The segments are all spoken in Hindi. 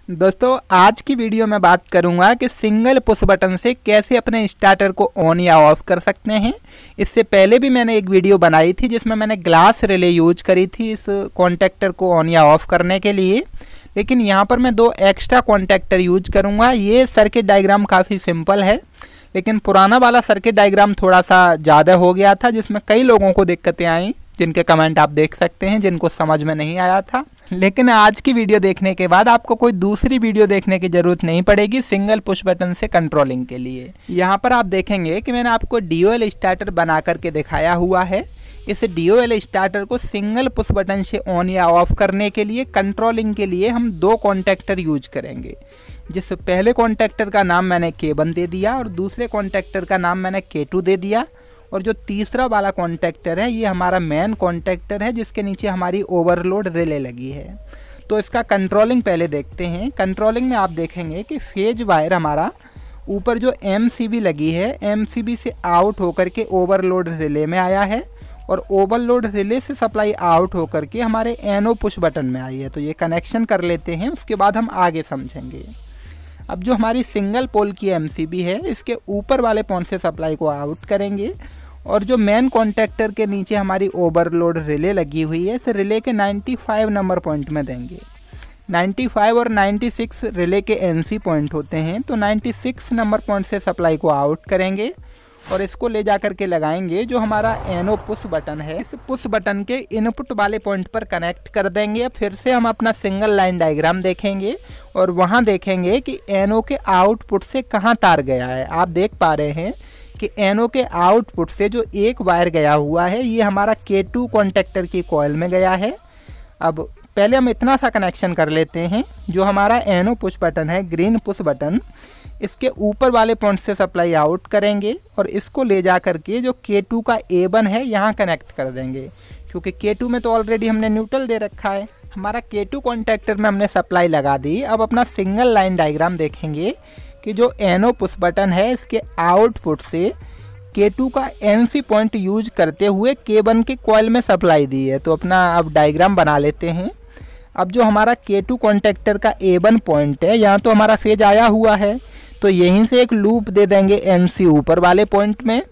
दोस्तों आज की वीडियो में बात करूंगा कि सिंगल पुश बटन से कैसे अपने स्टार्टर को ऑन या ऑफ कर सकते हैं। इससे पहले भी मैंने एक वीडियो बनाई थी जिसमें मैंने ग्लास रिले यूज करी थी इस कॉन्टैक्टर को ऑन या ऑफ करने के लिए, लेकिन यहाँ पर मैं दो एक्स्ट्रा कॉन्टैक्टर यूज करूँगा। ये सर्किट डायग्राम काफ़ी सिंपल है, लेकिन पुराना वाला सर्किट डायग्राम थोड़ा सा ज़्यादा हो गया था जिसमें कई लोगों को दिक्कतें आई, जिनके कमेंट आप देख सकते हैं, जिनको समझ में नहीं आया था। लेकिन आज की वीडियो देखने के बाद आपको कोई दूसरी वीडियो देखने की ज़रूरत नहीं पड़ेगी सिंगल पुश बटन से कंट्रोलिंग के लिए। यहाँ पर आप देखेंगे कि मैंने आपको DOL स्टार्टर बना करके दिखाया हुआ है। इस DOL स्टार्टर को सिंगल पुश बटन से ऑन या ऑफ करने के लिए कंट्रोलिंग के लिए हम दो कॉन्टैक्टर यूज करेंगे। जिस पहले कॉन्टैक्टर का नाम मैंने K1 दे दिया और दूसरे कॉन्टैक्टर का नाम मैंने K2 दे दिया, और जो तीसरा वाला कॉन्टैक्टर है ये हमारा मेन कॉन्टैक्टर है जिसके नीचे हमारी ओवरलोड रिले लगी है। तो इसका कंट्रोलिंग पहले देखते हैं। कंट्रोलिंग में आप देखेंगे कि फेज वायर हमारा ऊपर जो MCB लगी है, MCB से आउट होकर के ओवरलोड रिले में आया है और ओवरलोड रिले से सप्लाई आउट होकर के हमारे NO पुश बटन में आई है। तो ये कनेक्शन कर लेते हैं, उसके बाद हम आगे समझेंगे। अब जो हमारी सिंगल पोल की MCB है इसके ऊपर वाले पॉइंट से सप्लाई को आउट करेंगे और जो मेन कॉन्टैक्टर के नीचे हमारी ओवरलोड रिले लगी हुई है इस रिले के 95 नंबर पॉइंट में देंगे। 95 और 96 रिले के NC पॉइंट होते हैं, तो 96 नंबर पॉइंट से सप्लाई को आउट करेंगे और इसको ले जा करके लगाएंगे जो हमारा NO पुश बटन है। इस पुश बटन के इनपुट वाले पॉइंट पर कनेक्ट कर देंगे। अब फिर से हम अपना सिंगल लाइन डायग्राम देखेंगे और वहाँ देखेंगे कि NO के आउटपुट से कहाँ तार गया है। आप देख पा रहे हैं कि NO के आउटपुट से जो एक वायर गया हुआ है ये हमारा K2 कॉन्टैक्टर की कॉइल में गया है। अब पहले हम इतना सा कनेक्शन कर लेते हैं, जो हमारा NO पुश बटन है, ग्रीन पुश बटन, इसके ऊपर वाले पॉइंट से सप्लाई आउट करेंगे और इसको ले जा करके जो K2 का A1 है यहाँ कनेक्ट कर देंगे, क्योंकि K2 में तो ऑलरेडी हमने न्यूट्रल दे रखा है। हमारा K2 कॉन्टैक्टर में हमने सप्लाई लगा दी। अब अपना सिंगल लाइन डायग्राम देखेंगे कि जो NO पुश बटन है इसके आउटपुट से K2 का NC पॉइंट यूज करते हुए K1 के कॉइल में सप्लाई दी है। तो अपना अब डायग्राम बना लेते हैं। अब जो हमारा K2 कॉन्टैक्टर का A1 पॉइंट है यहाँ तो हमारा फेज आया हुआ है, तो यहीं से एक लूप दे देंगे NC ऊपर वाले पॉइंट में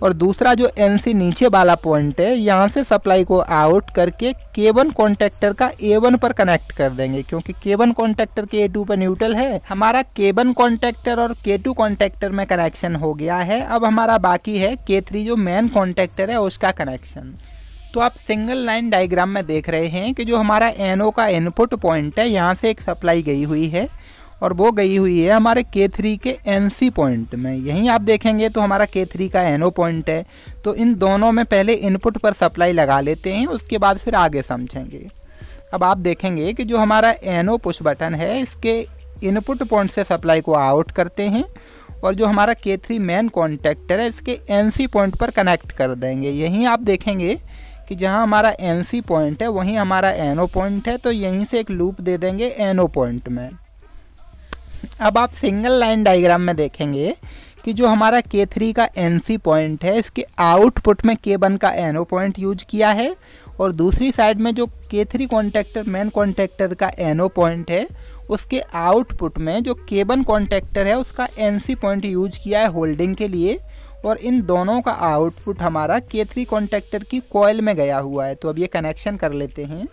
और दूसरा जो NC नीचे वाला पॉइंट है यहाँ से सप्लाई को आउट करके K1 कॉन्टैक्टर का A1 पर कनेक्ट कर देंगे, क्योंकि K1 कॉन्टैक्टर के A2 पर न्यूट्रल है। हमारा K1 कॉन्टैक्टर और K2 कॉन्टैक्टर में कनेक्शन हो गया है। अब हमारा बाकी है K3 जो मेन कॉन्टैक्टर है उसका कनेक्शन। तो आप सिंगल लाइन डायग्राम में देख रहे हैं कि जो हमारा NO का इनपुट पॉइंट है यहाँ से एक सप्लाई गई हुई है और वो गई हुई है हमारे K3 के NC पॉइंट में। यहीं आप देखेंगे तो हमारा K3 का NO पॉइंट है। तो इन दोनों में पहले इनपुट पर सप्लाई लगा लेते हैं, उसके बाद फिर आगे समझेंगे। अब आप देखेंगे कि जो हमारा NO पुश बटन है इसके इनपुट पॉइंट से सप्लाई को आउट करते हैं और जो हमारा K3 मेन कॉन्टैक्टर है इसके NC पॉइंट पर कनेक्ट कर देंगे। यहीं आप देखेंगे कि जहां हमारा NC पॉइंट है वहीं हमारा NO पॉइंट है, तो यहीं से एक लूप दे देंगे NO पॉइंट में। अब आप सिंगल लाइन डायग्राम में देखेंगे कि जो हमारा K3 का NC पॉइंट है इसके आउटपुट में K1 का NO पॉइंट यूज किया है और दूसरी साइड में जो K3 कॉन्टैक्टर मेन कॉन्टैक्टर का NO पॉइंट है उसके आउटपुट में जो K1 कॉन्टैक्टर है उसका NC पॉइंट यूज किया है होल्डिंग के लिए, और इन दोनों का आउटपुट हमारा K3 कॉन्टैक्टर की कॉइल में गया हुआ है। तो अब ये कनेक्शन कर लेते हैं।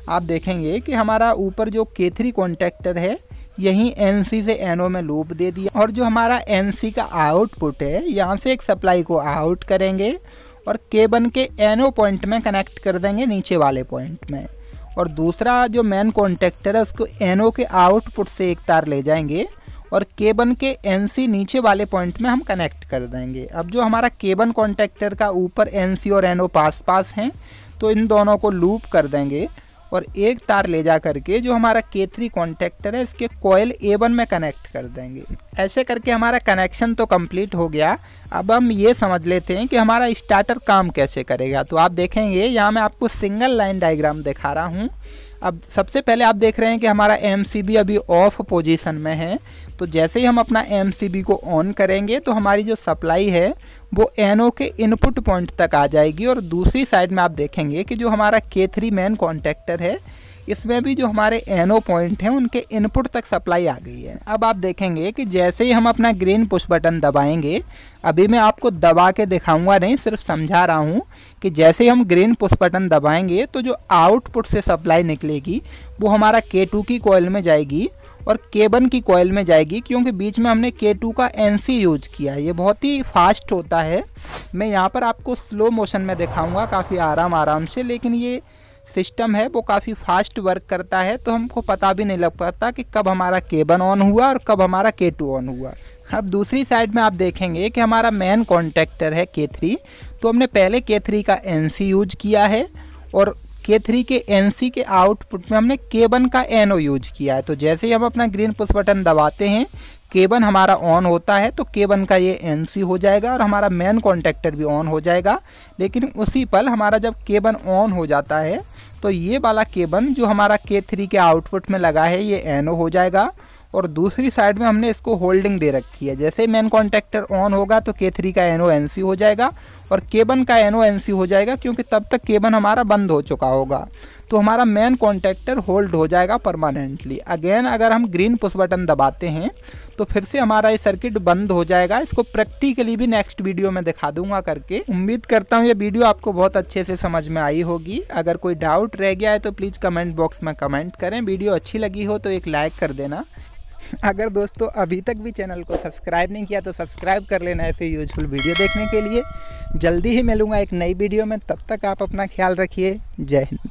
आप देखेंगे कि हमारा ऊपर जो K3 कॉन्टैक्टर है यहीं NC से NO में लूप दे दिया और जो हमारा NC का आउटपुट है यहाँ से एक सप्लाई को आउट करेंगे और K1 के NO पॉइंट में कनेक्ट कर देंगे नीचे वाले पॉइंट में, और दूसरा जो मेन कॉन्टैक्टर है उसको NO के आउटपुट से एक तार ले जाएंगे और K1 के NC नीचे वाले पॉइंट में हम कनेक्ट कर देंगे। अब जो हमारा K1 कॉन्टैक्टर का ऊपर NC और NO पास पास हैं तो इन दोनों को लूप कर देंगे और एक तार ले जा करके जो हमारा K3 कॉन्टैक्टर है इसके कॉइल A1 में कनेक्ट कर देंगे। ऐसे करके हमारा कनेक्शन तो कंप्लीट हो गया। अब हम ये समझ लेते हैं कि हमारा स्टार्टर काम कैसे करेगा। तो आप देखेंगे यहाँ मैं आपको सिंगल लाइन डायग्राम दिखा रहा हूँ। अब सबसे पहले आप देख रहे हैं कि हमारा MCB अभी ऑफ पोजीशन में है, तो जैसे ही हम अपना MCB को ऑन करेंगे तो हमारी जो सप्लाई है वो NO के इनपुट पॉइंट तक आ जाएगी और दूसरी साइड में आप देखेंगे कि जो हमारा K3 मेन कॉन्टैक्टर है इसमें भी जो हमारे NO पॉइंट हैं उनके इनपुट तक सप्लाई आ गई है। अब आप देखेंगे कि जैसे ही हम अपना ग्रीन पुश बटन दबाएंगे, अभी मैं आपको दबा के दिखाऊंगा नहीं, सिर्फ समझा रहा हूँ कि जैसे ही हम ग्रीन पुश बटन दबाएंगे तो जो आउटपुट से सप्लाई निकलेगी वो हमारा K2 की कॉइल में जाएगी और K1 की कॉइल में जाएगी, क्योंकि बीच में हमने K2 का NC यूज किया है। ये बहुत ही फास्ट होता है। मैं यहाँ पर आपको स्लो मोशन में दिखाऊंगा काफ़ी आराम से, लेकिन ये सिस्टम है वो काफ़ी फास्ट वर्क करता है, तो हमको पता भी नहीं लग पाता कि कब हमारा K1 ऑन हुआ और कब हमारा K2 ऑन हुआ। अब दूसरी साइड में आप देखेंगे कि हमारा मेन कॉन्टेक्टर है K3, तो हमने पहले K3 का NC यूज किया है और K3 के NC के आउटपुट में हमने K1 का NO यूज किया है। तो जैसे ही हम अपना ग्रीन पुश बटन दबाते हैं, K1 हमारा ऑन होता है तो K1 का ये NC हो जाएगा और हमारा मेन कॉन्टेक्टर भी ऑन हो जाएगा। लेकिन उसी पल हमारा जब K1 ऑन हो जाता है तो ये वाला K1 जो हमारा K3 के आउटपुट में लगा है ये NO हो जाएगा और दूसरी साइड में हमने इसको होल्डिंग दे रखी है। जैसे मेन कॉन्टेक्टर ऑन होगा तो K3 का NO NC हो जाएगा और K1 का NO NC हो जाएगा, क्योंकि तब तक K1 हमारा बंद हो चुका होगा। तो हमारा मेन कॉन्टेक्टर होल्ड हो जाएगा परमानेंटली। अगेन अगर हम ग्रीन पुश बटन दबाते हैं तो फिर से हमारा ये सर्किट बंद हो जाएगा। इसको प्रैक्टिकली भी नेक्स्ट वीडियो में दिखा दूंगा करके। उम्मीद करता हूँ ये वीडियो आपको बहुत अच्छे से समझ में आई होगी। अगर कोई डाउट रह गया है तो प्लीज़ कमेंट बॉक्स में कमेंट करें। वीडियो अच्छी लगी हो तो एक लाइक कर देना। अगर दोस्तों अभी तक भी चैनल को सब्सक्राइब नहीं किया तो सब्सक्राइब कर लेना ऐसे यूजफुल वीडियो देखने के लिए। जल्दी ही मिलूंगा एक नई वीडियो में, तब तक आप अपना ख्याल रखिए। जय हिंद।